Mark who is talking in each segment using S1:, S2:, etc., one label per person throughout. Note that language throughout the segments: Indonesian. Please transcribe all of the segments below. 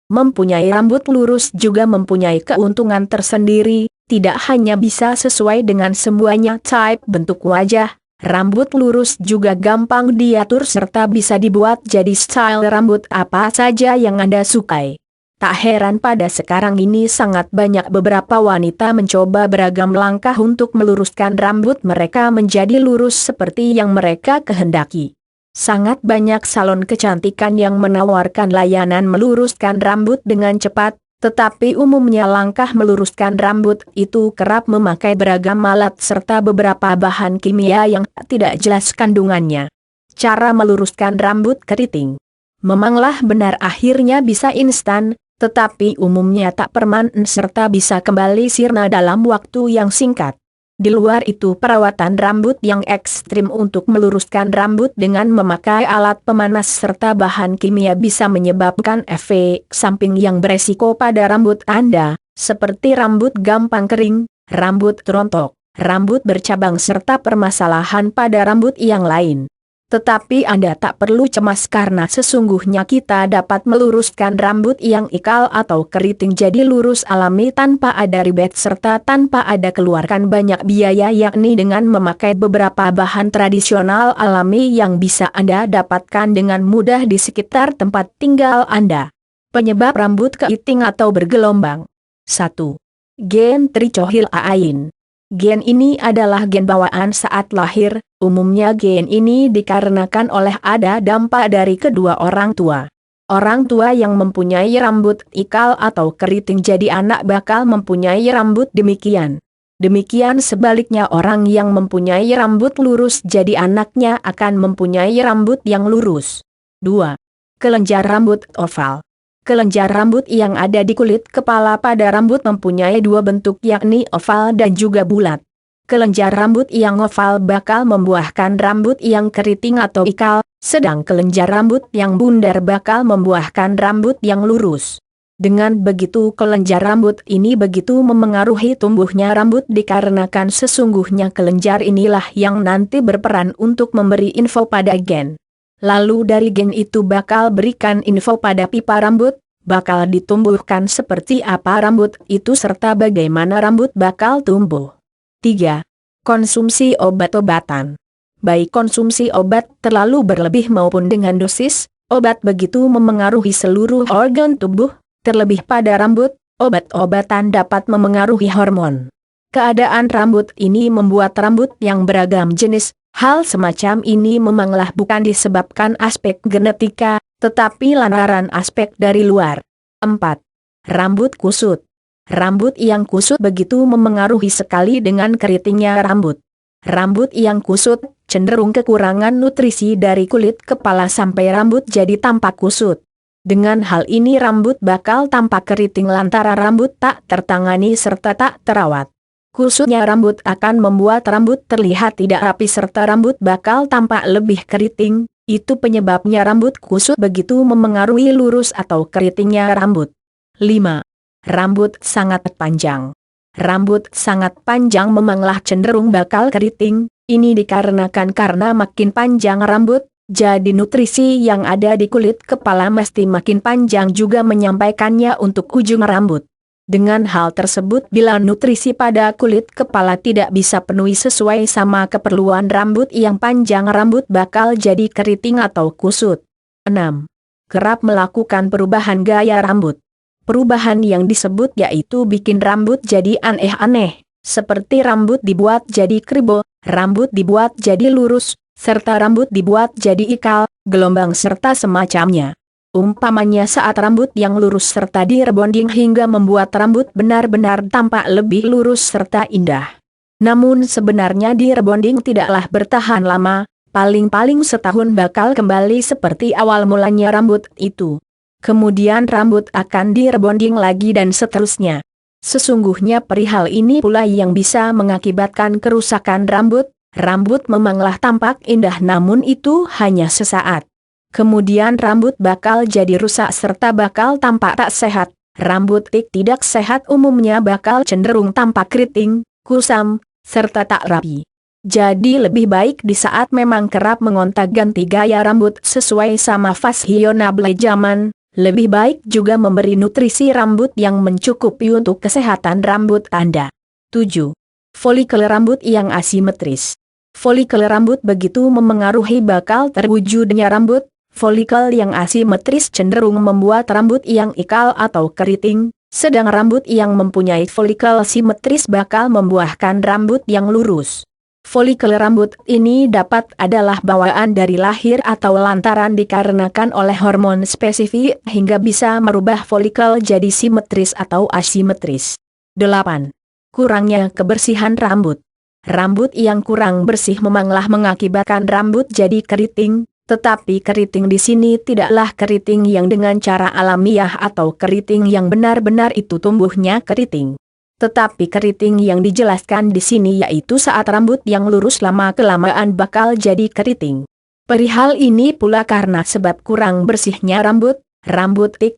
S1: Mempunyai rambut lurus juga mempunyai keuntungan tersendiri, tidak hanya bisa sesuai dengan semuanya type bentuk wajah, rambut lurus juga gampang diatur serta bisa dibuat jadi style rambut apa saja yang Anda sukai. Tak heran pada sekarang ini sangat banyak beberapa wanita mencoba beragam langkah untuk meluruskan rambut mereka menjadi lurus seperti yang mereka kehendaki. Sangat banyak salon kecantikan yang menawarkan layanan meluruskan rambut dengan cepat, tetapi umumnya langkah meluruskan rambut itu kerap memakai beragam alat serta beberapa bahan kimia yang tidak jelas kandungannya. Cara meluruskan rambut keriting memanglah benar akhirnya bisa instan, tetapi umumnya tak permanen serta bisa kembali sirna dalam waktu yang singkat. Di luar itu perawatan rambut yang ekstrim untuk meluruskan rambut dengan memakai alat pemanas serta bahan kimia bisa menyebabkan efek samping yang beresiko pada rambut Anda, seperti rambut gampang kering, rambut rontok, rambut bercabang serta permasalahan pada rambut yang lain. Tetapi Anda tak perlu cemas karena sesungguhnya kita dapat meluruskan rambut yang ikal atau keriting jadi lurus alami tanpa ada ribet serta tanpa ada keluarkan banyak biaya, yakni dengan memakai beberapa bahan tradisional alami yang bisa Anda dapatkan dengan mudah di sekitar tempat tinggal Anda. Penyebab rambut keriting atau bergelombang. 1. Gen trichohylain. Gen ini adalah gen bawaan saat lahir, umumnya gen ini dikarenakan oleh ada dampak dari kedua orang tua. Orang tua yang mempunyai rambut ikal atau keriting jadi anak bakal mempunyai rambut demikian. Demikian sebaliknya orang yang mempunyai rambut lurus jadi anaknya akan mempunyai rambut yang lurus. 2. Kelenjar rambut oval. Kelenjar rambut yang ada di kulit kepala pada rambut mempunyai dua bentuk yakni oval dan juga bulat. Kelenjar rambut yang oval bakal membuahkan rambut yang keriting atau ikal, sedang kelenjar rambut yang bundar bakal membuahkan rambut yang lurus. Dengan begitu kelenjar rambut ini begitu memengaruhi tumbuhnya rambut dikarenakan sesungguhnya kelenjar inilah yang nanti berperan untuk memberi info pada gen. Lalu dari gen itu bakal berikan info pada pipa rambut, bakal ditumbuhkan seperti apa rambut itu serta bagaimana rambut bakal tumbuh. 3. Konsumsi obat-obatan. Baik konsumsi obat terlalu berlebih maupun dengan dosis, obat begitu memengaruhi seluruh organ tubuh, terlebih pada rambut, obat-obatan dapat memengaruhi hormon. Keadaan rambut ini membuat rambut yang beragam jenis. Hal semacam ini memanglah bukan disebabkan aspek genetika, tetapi lantaran aspek dari luar. 4. Rambut kusut. Rambut yang kusut begitu memengaruhi sekali dengan keritingnya rambut. Rambut yang kusut cenderung kekurangan nutrisi dari kulit kepala sampai rambut jadi tampak kusut. Dengan hal ini rambut bakal tampak keriting lantaran rambut tak tertangani serta tak terawat. Kusutnya rambut akan membuat rambut terlihat tidak rapi serta rambut bakal tampak lebih keriting, itu penyebabnya rambut kusut begitu memengaruhi lurus atau keritingnya rambut. 5. Rambut sangat panjang. Rambut sangat panjang memanglah cenderung bakal keriting, ini dikarenakan karena makin panjang rambut, jadi nutrisi yang ada di kulit kepala mesti makin panjang juga menyampaikannya untuk ujung rambut. Dengan hal tersebut bila nutrisi pada kulit kepala tidak bisa penuhi sesuai sama keperluan rambut yang panjang rambut bakal jadi keriting atau kusut. 6. Kerap melakukan perubahan gaya rambut. Perubahan yang disebut yaitu bikin rambut jadi aneh-aneh, seperti rambut dibuat jadi kribo, rambut dibuat jadi lurus, serta rambut dibuat jadi ikal, gelombang serta semacamnya. Umpamanya saat rambut yang lurus serta direbonding hingga membuat rambut benar-benar tampak lebih lurus serta indah. Namun sebenarnya direbonding tidaklah bertahan lama, paling-paling setahun bakal kembali seperti awal mulanya rambut itu. Kemudian rambut akan direbonding lagi dan seterusnya. Sesungguhnya perihal ini pula yang bisa mengakibatkan kerusakan rambut, rambut memanglah tampak indah namun itu hanya sesaat. Kemudian rambut bakal jadi rusak serta bakal tampak tak sehat. Rambut tidak sehat umumnya bakal cenderung tampak keriting, kusam, serta tak rapi. Jadi lebih baik di saat memang kerap mengontak ganti gaya rambut sesuai sama fashionable zaman. Lebih baik juga memberi nutrisi rambut yang mencukupi untuk kesehatan rambut Anda. 7. Folikel rambut yang asimetris. Folikel rambut begitu memengaruhi bakal terwujudnya rambut. Folikel yang asimetris cenderung membuat rambut yang ikal atau keriting, sedang rambut yang mempunyai folikel simetris bakal membuahkan rambut yang lurus. Folikel rambut ini dapat adalah bawaan dari lahir atau lantaran dikarenakan oleh hormon spesifik hingga bisa merubah folikel jadi simetris atau asimetris. 8. Kurangnya kebersihan rambut. Rambut yang kurang bersih memanglah mengakibatkan rambut jadi keriting, tetapi keriting di sini tidaklah keriting yang dengan cara alamiah atau keriting yang benar-benar itu tumbuhnya keriting. Tetapi keriting yang dijelaskan di sini yaitu saat rambut yang lurus lama-kelamaan bakal jadi keriting. Perihal ini pula karena sebab kurang bersihnya rambut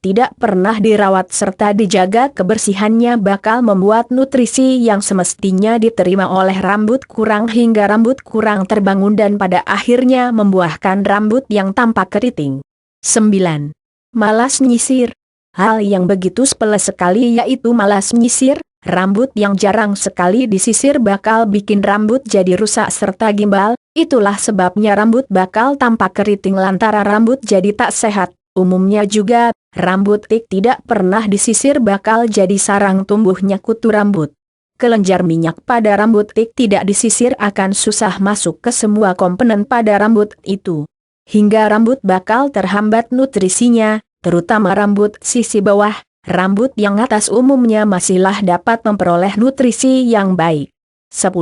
S1: tidak pernah dirawat serta dijaga kebersihannya bakal membuat nutrisi yang semestinya diterima oleh rambut kurang hingga rambut kurang terbangun dan pada akhirnya membuahkan rambut yang tampak keriting. 9. Malas nyisir. Hal yang begitu sepele sekali yaitu malas nyisir. Rambut yang jarang sekali disisir bakal bikin rambut jadi rusak serta gimbal, itulah sebabnya rambut bakal tampak keriting lantaran rambut jadi tak sehat. Umumnya juga, rambut tidak pernah disisir bakal jadi sarang tumbuhnya kutu rambut. Kelenjar minyak pada rambut tidak disisir akan susah masuk ke semua komponen pada rambut itu. Hingga rambut bakal terhambat nutrisinya, terutama rambut sisi bawah. Rambut yang atas umumnya masihlah dapat memperoleh nutrisi yang baik. 10.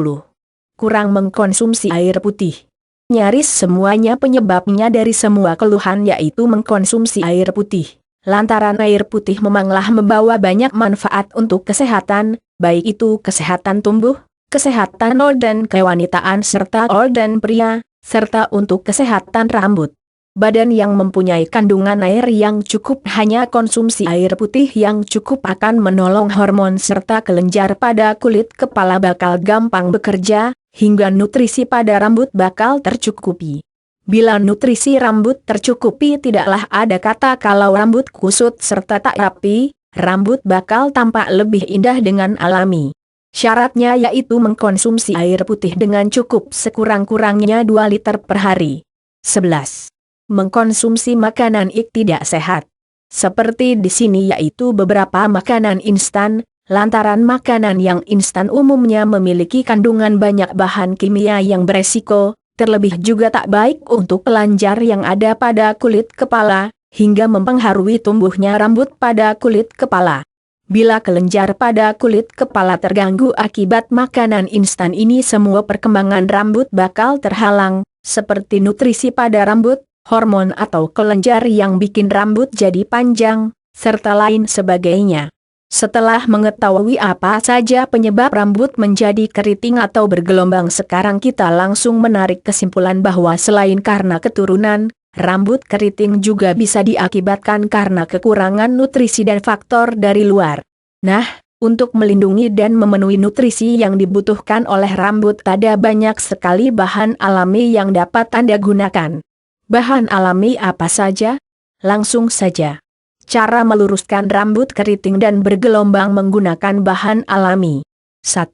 S1: Kurang mengkonsumsi air putih. Nyaris semuanya penyebabnya dari semua keluhan yaitu mengkonsumsi air putih. Lantaran air putih memanglah membawa banyak manfaat untuk kesehatan, baik itu kesehatan tumbuh, kesehatan organ kewanitaan serta organ pria, serta untuk kesehatan rambut. Badan yang mempunyai kandungan air yang cukup hanya konsumsi air putih yang cukup akan menolong hormon serta kelenjar pada kulit kepala bakal gampang bekerja, hingga nutrisi pada rambut bakal tercukupi. Bila nutrisi rambut tercukupi tidaklah ada kata kalau rambut kusut serta tak rapi, rambut bakal tampak lebih indah dengan alami. Syaratnya yaitu mengkonsumsi air putih dengan cukup sekurang-kurangnya 2 liter per hari. 11. Mengkonsumsi makanan tidak sehat. Seperti di sini yaitu beberapa makanan instan, lantaran makanan yang instan umumnya memiliki kandungan banyak bahan kimia yang beresiko, terlebih juga tak baik untuk kelenjar yang ada pada kulit kepala, hingga mempengaruhi tumbuhnya rambut pada kulit kepala. Bila kelenjar pada kulit kepala terganggu akibat makanan instan ini semua perkembangan rambut bakal terhalang, seperti nutrisi pada rambut, hormon atau kelenjar yang bikin rambut jadi panjang, serta lain sebagainya. Setelah mengetahui apa saja penyebab rambut menjadi keriting atau bergelombang sekarang kita langsung menarik kesimpulan bahwa selain karena keturunan, rambut keriting juga bisa diakibatkan karena kekurangan nutrisi dan faktor dari luar. Nah, untuk melindungi dan memenuhi nutrisi yang dibutuhkan oleh rambut ada banyak sekali bahan alami yang dapat Anda gunakan. Bahan alami apa saja? Langsung saja. Cara meluruskan rambut keriting dan bergelombang menggunakan bahan alami. 1.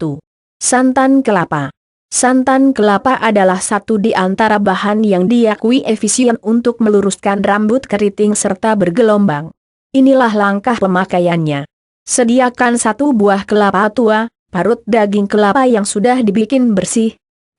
S1: Santan kelapa. Santan kelapa adalah satu di antara bahan yang diakui efisien untuk meluruskan rambut keriting serta bergelombang. Inilah langkah pemakaiannya. Sediakan 1 buah kelapa tua, parut daging kelapa yang sudah dibikin bersih.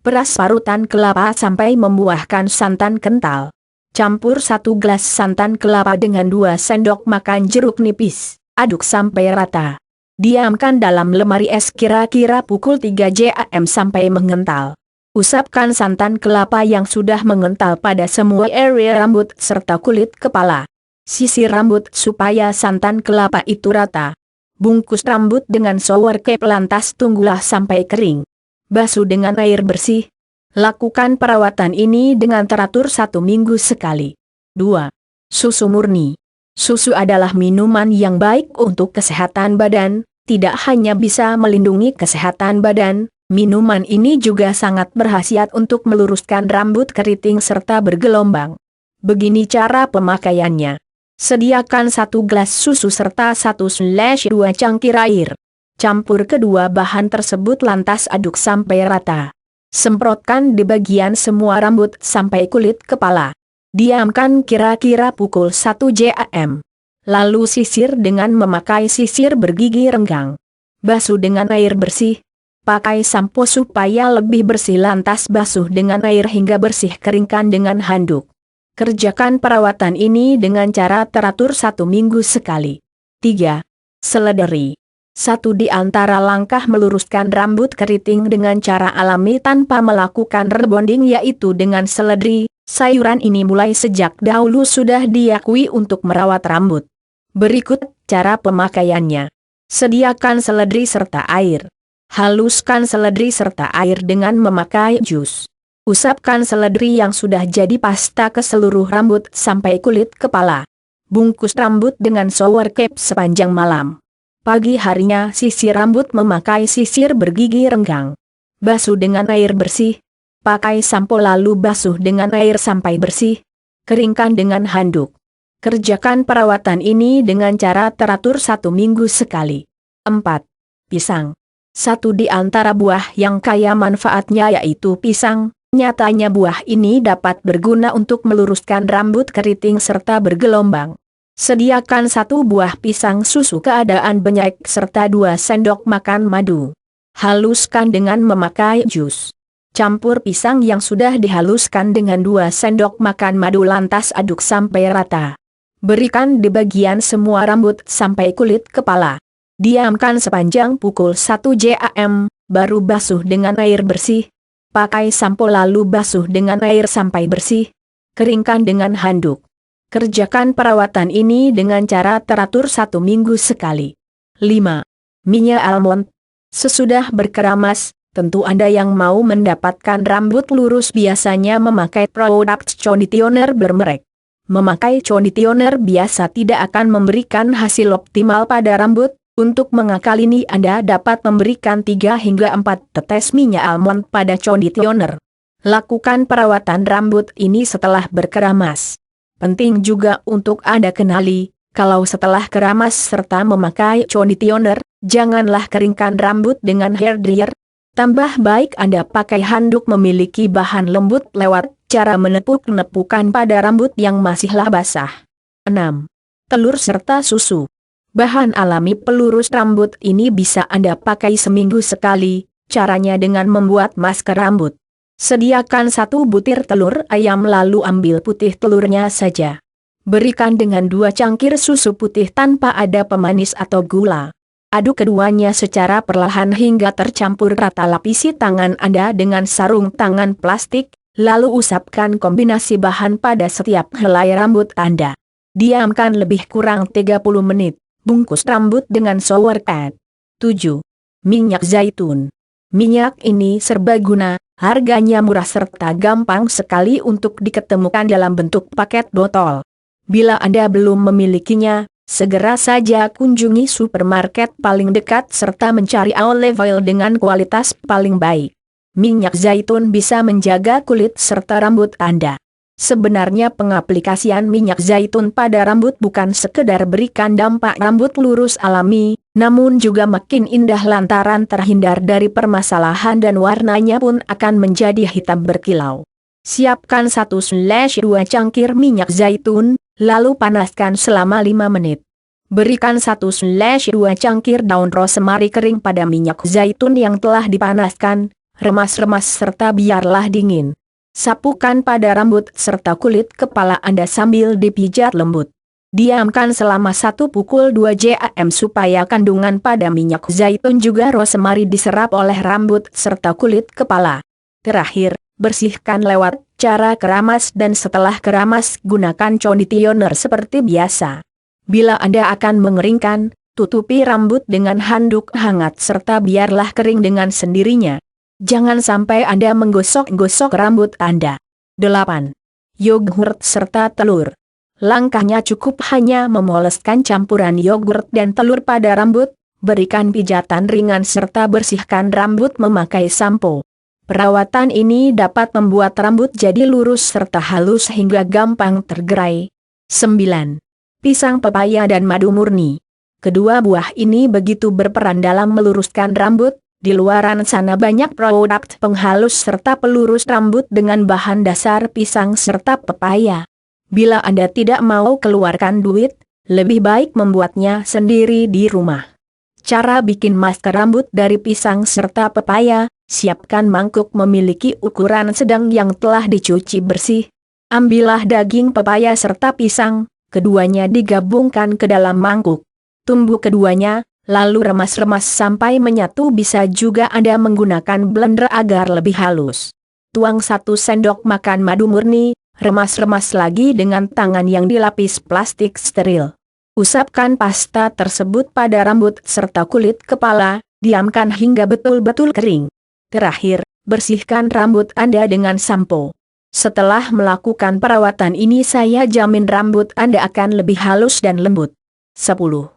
S1: Peras parutan kelapa sampai membuahkan santan kental. Campur 1 gelas santan kelapa dengan 2 sendok makan jeruk nipis. Aduk sampai rata. Diamkan dalam lemari es kira-kira pukul 3 jam sampai mengental. Usapkan santan kelapa yang sudah mengental pada semua area rambut serta kulit kepala. Sisir rambut supaya santan kelapa itu rata. Bungkus rambut dengan shower cap lantas tunggulah sampai kering. Basuh dengan air bersih. Lakukan perawatan ini dengan teratur 1 minggu sekali. 2. Susu murni. Susu adalah minuman yang baik untuk kesehatan badan, tidak hanya bisa melindungi kesehatan badan, minuman ini juga sangat berkhasiat untuk meluruskan rambut keriting serta bergelombang. Begini cara pemakaiannya. Sediakan 1 gelas susu serta 1/2 cangkir air. Campur kedua bahan tersebut lantas aduk sampai rata. Semprotkan di bagian semua rambut sampai kulit kepala. Diamkan kira-kira pukul 1 jam. Lalu sisir dengan memakai sisir bergigi renggang. Basuh dengan air bersih. Pakai sampo supaya lebih bersih, lantas basuh dengan air hingga bersih, keringkan dengan handuk. Kerjakan perawatan ini dengan cara teratur 1 minggu sekali. 3. Seledri. 1 di antara langkah meluruskan rambut keriting dengan cara alami tanpa melakukan rebonding yaitu dengan seledri. Sayuran ini mulai sejak dahulu sudah diakui untuk merawat rambut. Berikut cara pemakaiannya. Sediakan seledri serta air. Haluskan seledri serta air dengan memakai jus. Usapkan seledri yang sudah jadi pasta ke seluruh rambut sampai kulit kepala. Bungkus rambut dengan shower cap sepanjang malam. Pagi harinya sisir rambut memakai sisir bergigi renggang. Basuh dengan air bersih. Pakai sampo lalu basuh dengan air sampai bersih. Keringkan dengan handuk. Kerjakan perawatan ini dengan cara teratur 1 minggu sekali. 4. Pisang. 1 di antara buah yang kaya manfaatnya yaitu pisang. Nyatanya buah ini dapat berguna untuk meluruskan rambut keriting serta bergelombang. Sediakan 1 buah pisang susu keadaan banyak serta 2 sendok makan madu. Haluskan dengan memakai jus. Campur pisang yang sudah dihaluskan dengan 2 sendok makan madu lantas aduk sampai rata. Berikan di bagian semua rambut sampai kulit kepala. Diamkan sepanjang pukul 1 jam, baru basuh dengan air bersih. Pakai sampo lalu basuh dengan air sampai bersih. Keringkan dengan handuk. Kerjakan perawatan ini dengan cara teratur 1 minggu sekali. 5. Minyak almond. Sesudah berkeramas, tentu Anda yang mau mendapatkan rambut lurus biasanya memakai produk conditioner bermerek. Memakai conditioner biasa tidak akan memberikan hasil optimal pada rambut. Untuk mengakal ini Anda dapat memberikan 3 hingga 4 tetes minyak almond pada conditioner. Lakukan perawatan rambut ini setelah berkeramas. Penting juga untuk Anda kenali, kalau setelah keramas serta memakai conditioner, janganlah keringkan rambut dengan hair dryer. Tambah baik Anda pakai handuk memiliki bahan lembut lewat cara menepuk-nepukan pada rambut yang masihlah basah. 6. Telur serta susu. Bahan alami pelurus rambut ini bisa Anda pakai seminggu sekali, caranya dengan membuat masker rambut. Sediakan 1 butir telur ayam lalu ambil putih telurnya saja. Berikan dengan 2 cangkir susu putih tanpa ada pemanis atau gula. Aduk keduanya secara perlahan hingga tercampur rata. Lapisi tangan Anda dengan sarung tangan plastik, lalu usapkan kombinasi bahan pada setiap helai rambut Anda. Diamkan lebih kurang 30 menit. Bungkus rambut dengan shower cap. 7. Minyak zaitun. Minyak ini serbaguna, harganya murah serta gampang sekali untuk diketemukan dalam bentuk paket botol. Bila Anda belum memilikinya, segera saja kunjungi supermarket paling dekat serta mencari olive oil dengan kualitas paling baik. Minyak zaitun bisa menjaga kulit serta rambut Anda. Sebenarnya pengaplikasian minyak zaitun pada rambut bukan sekedar berikan dampak rambut lurus alami, namun juga makin indah lantaran terhindar dari permasalahan dan warnanya pun akan menjadi hitam berkilau. Siapkan 1/2 cangkir minyak zaitun, lalu panaskan selama 5 menit. Berikan 1/2 cangkir daun rosemary kering pada minyak zaitun yang telah dipanaskan, remas-remas serta biarlah dingin. Sapukan pada rambut serta kulit kepala Anda sambil dipijat lembut. Diamkan selama 1 pukul 2 jam supaya kandungan pada minyak zaitun juga rosemary diserap oleh rambut serta kulit kepala. Terakhir, bersihkan lewat cara keramas dan setelah keramas gunakan conditioner seperti biasa. Bila Anda akan mengeringkan, tutupi rambut dengan handuk hangat serta biarlah kering dengan sendirinya. Jangan sampai Anda menggosok-gosok rambut Anda. 8. Yogurt serta telur. Langkahnya cukup hanya memoleskan campuran yogurt dan telur pada rambut, berikan pijatan ringan serta bersihkan rambut memakai sampo. Perawatan ini dapat membuat rambut jadi lurus serta halus hingga gampang tergerai. 9. pisang pepaya dan madu murni. Kedua buah ini begitu berperan dalam meluruskan rambut. Di luaran sana banyak produk penghalus serta pelurus rambut dengan bahan dasar pisang serta pepaya. Bila Anda tidak mau keluarkan duit, lebih baik membuatnya sendiri di rumah. Cara bikin masker rambut dari pisang serta pepaya: siapkan mangkuk memiliki ukuran sedang yang telah dicuci bersih. Ambillah daging pepaya serta pisang, keduanya digabungkan ke dalam mangkuk. Tumbuk keduanya, lalu remas-remas sampai menyatu. Bisa juga Anda menggunakan blender agar lebih halus. Tuang 1 sendok makan madu murni, remas-remas lagi dengan tangan yang dilapis plastik steril. Usapkan pasta tersebut pada rambut serta kulit kepala, diamkan hingga betul-betul kering. Terakhir, bersihkan rambut Anda dengan sampo. Setelah melakukan perawatan ini saya jamin rambut Anda akan lebih halus dan lembut. 10.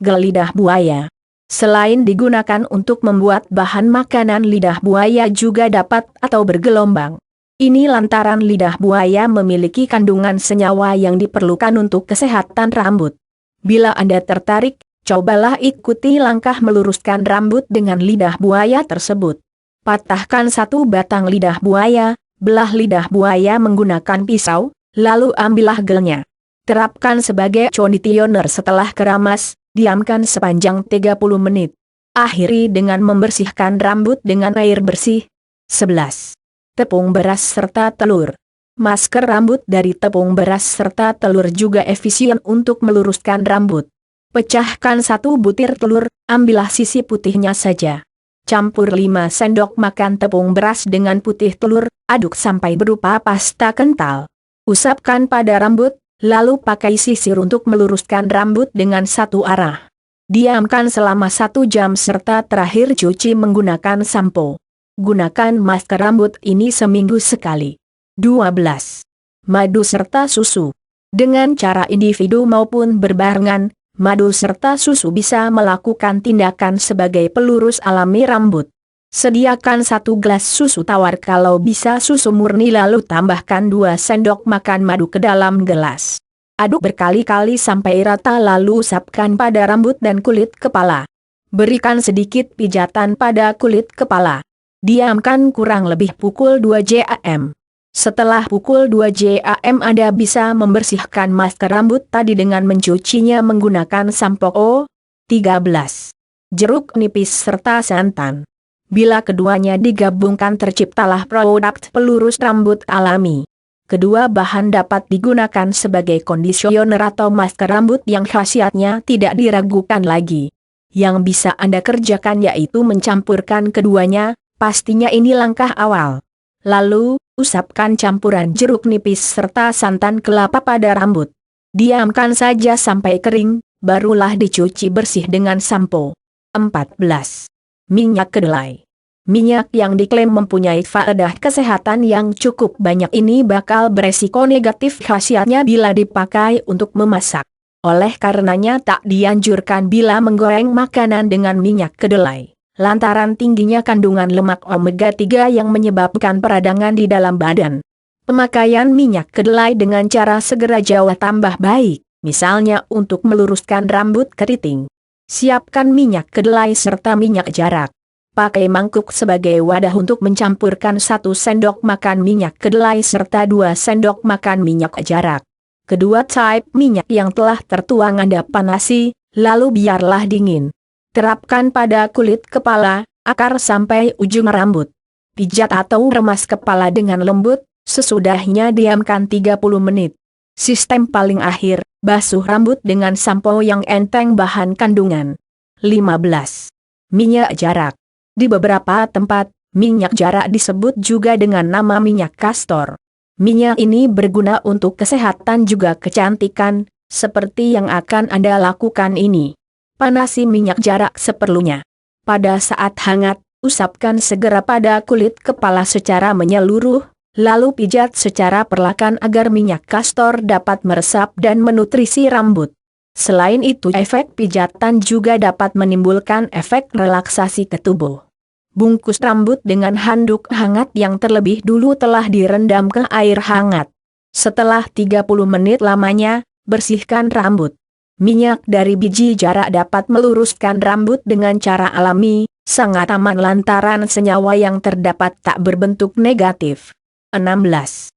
S1: Gel lidah buaya. Selain digunakan untuk membuat bahan makanan, lidah buaya juga dapat atau bergelombang. Ini lantaran lidah buaya memiliki kandungan senyawa yang diperlukan untuk kesehatan rambut. Bila Anda tertarik, cobalah ikuti langkah meluruskan rambut dengan lidah buaya tersebut. Patahkan 1 batang lidah buaya, belah lidah buaya menggunakan pisau, lalu ambillah gelnya. Terapkan sebagai conditioner setelah keramas. Diamkan sepanjang 30 menit. Akhiri dengan membersihkan rambut dengan air bersih. 11. Tepung beras serta telur. Masker rambut dari tepung beras serta telur juga efisien untuk meluruskan rambut. Pecahkan 1 butir telur, ambillah sisi putihnya saja. Campur 5 sendok makan tepung beras dengan putih telur, aduk sampai berupa pasta kental. Usapkan pada rambut. Lalu pakai sisir untuk meluruskan rambut dengan satu arah. Diamkan selama 1 jam serta terakhir cuci menggunakan sampo. Gunakan masker rambut ini seminggu sekali. 12. Madu serta susu. Dengan cara individu maupun berbarengan, madu serta susu bisa melakukan tindakan sebagai pelurus alami rambut. Sediakan 1 gelas susu tawar, kalau bisa susu murni, lalu tambahkan 2 sendok makan madu ke dalam gelas. Aduk berkali-kali sampai rata lalu usapkan pada rambut dan kulit kepala. Berikan sedikit pijatan pada kulit kepala. Diamkan kurang lebih pukul 2 jam. Setelah pukul 2 jam Anda bisa membersihkan masker rambut tadi dengan mencucinya menggunakan sampo. 13. Jeruk nipis serta santan. Bila keduanya digabungkan terciptalah produk pelurus rambut alami. Kedua bahan dapat digunakan sebagai kondisioner atau masker rambut yang khasiatnya tidak diragukan lagi. Yang bisa Anda kerjakan yaitu mencampurkan keduanya, pastinya ini langkah awal. Lalu, usapkan campuran jeruk nipis serta santan kelapa pada rambut. Diamkan saja sampai kering, barulah dicuci bersih dengan sampo. 14. Minyak kedelai. Minyak yang diklaim mempunyai faedah kesehatan yang cukup banyak ini bakal beresiko negatif khasiatnya bila dipakai untuk memasak. Oleh karenanya tak dianjurkan bila menggoreng makanan dengan minyak kedelai, lantaran tingginya kandungan lemak omega 3 yang menyebabkan peradangan di dalam badan. Pemakaian minyak kedelai dengan cara segera jauh tambah baik, misalnya untuk meluruskan rambut keriting. Siapkan minyak kedelai serta minyak jarak. Pakai mangkuk sebagai wadah untuk mencampurkan 1 sendok makan minyak kedelai serta 2 sendok makan minyak jarak. Kedua type minyak yang telah tertuang Anda panasi, lalu biarlah dingin. Terapkan pada kulit kepala, akar sampai ujung rambut. Pijat atau remas kepala dengan lembut, sesudahnya diamkan 30 menit. Sistem paling akhir, basuh rambut dengan sampo yang enteng bahan kandungan. 15. Minyak jarak. Di beberapa tempat, minyak jarak disebut juga dengan nama minyak kastor. Minyak ini berguna untuk kesehatan juga kecantikan, seperti yang akan Anda lakukan ini. Panasi minyak jarak seperlunya. Pada saat hangat, usapkan segera pada kulit kepala secara menyeluruh, lalu pijat secara perlahan agar minyak kastor dapat meresap dan menutrisi rambut. Selain itu, efek pijatan juga dapat menimbulkan efek relaksasi ke tubuh. Bungkus rambut dengan handuk hangat yang terlebih dulu telah direndam ke air hangat. Setelah 30 menit lamanya, Bersihkan rambut. Minyak dari biji jarak dapat meluruskan rambut dengan cara alami, sangat aman lantaran senyawa yang terdapat tak berbentuk negatif. 16.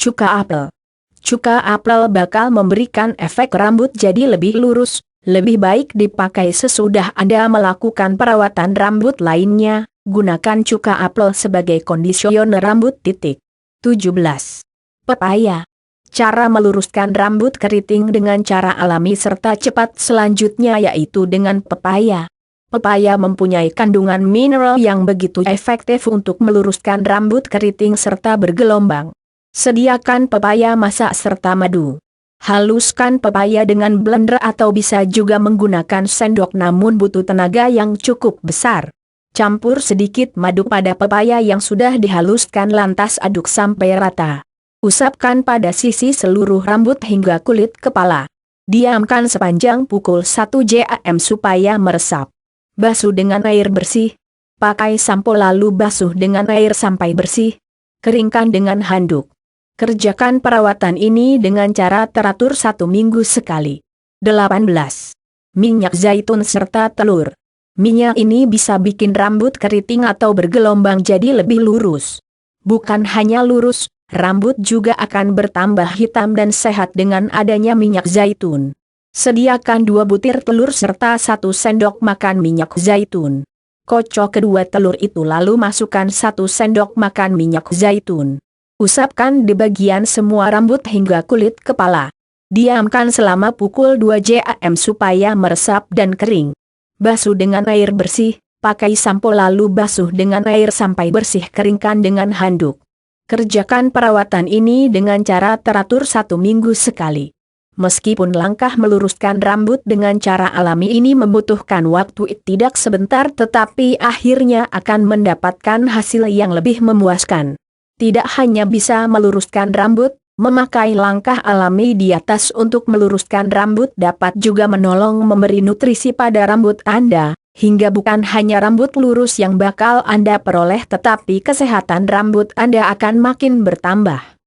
S1: Cuka apel. Cuka apel bakal memberikan efek rambut jadi lebih lurus, lebih baik dipakai sesudah Anda melakukan perawatan rambut lainnya, gunakan cuka apel sebagai kondisioner rambut. 17. Pepaya. Cara meluruskan rambut keriting dengan cara alami serta cepat selanjutnya yaitu dengan pepaya. Pepaya mempunyai kandungan mineral yang begitu efektif untuk meluruskan rambut keriting serta bergelombang. Sediakan pepaya masak serta madu. Haluskan pepaya dengan blender atau bisa juga menggunakan sendok namun butuh tenaga yang cukup besar. Campur sedikit madu pada pepaya yang sudah dihaluskan lantas aduk sampai rata. Usapkan pada sisi seluruh rambut hingga kulit kepala. Diamkan sepanjang pukul 1 jam supaya meresap. Basuh dengan air bersih. Pakai sampo lalu basuh dengan air sampai bersih. Keringkan dengan handuk. Kerjakan perawatan ini dengan cara teratur 1 minggu sekali. 18. Minyak zaitun serta telur. Minyak ini bisa bikin rambut keriting atau bergelombang jadi lebih lurus. Bukan hanya lurus, rambut juga akan bertambah hitam dan sehat dengan adanya minyak zaitun. Sediakan 2 butir telur serta 1 sendok makan minyak zaitun. Kocok kedua telur itu lalu masukkan 1 sendok makan minyak zaitun. Usapkan di bagian semua rambut hingga kulit kepala. Diamkan selama pukul 2 jam supaya meresap dan kering. Basuh dengan air bersih, pakai sampo lalu basuh dengan air sampai bersih, keringkan dengan handuk. Kerjakan perawatan ini dengan cara teratur 1 minggu sekali. Meskipun langkah meluruskan rambut dengan cara alami ini membutuhkan waktu tidak sebentar tetapi akhirnya akan mendapatkan hasil yang lebih memuaskan. Tidak hanya bisa meluruskan rambut, memakai langkah alami di atas untuk meluruskan rambut dapat juga menolong memberi nutrisi pada rambut Anda, hingga bukan hanya rambut lurus yang bakal Anda peroleh tetapi kesehatan rambut Anda akan makin bertambah.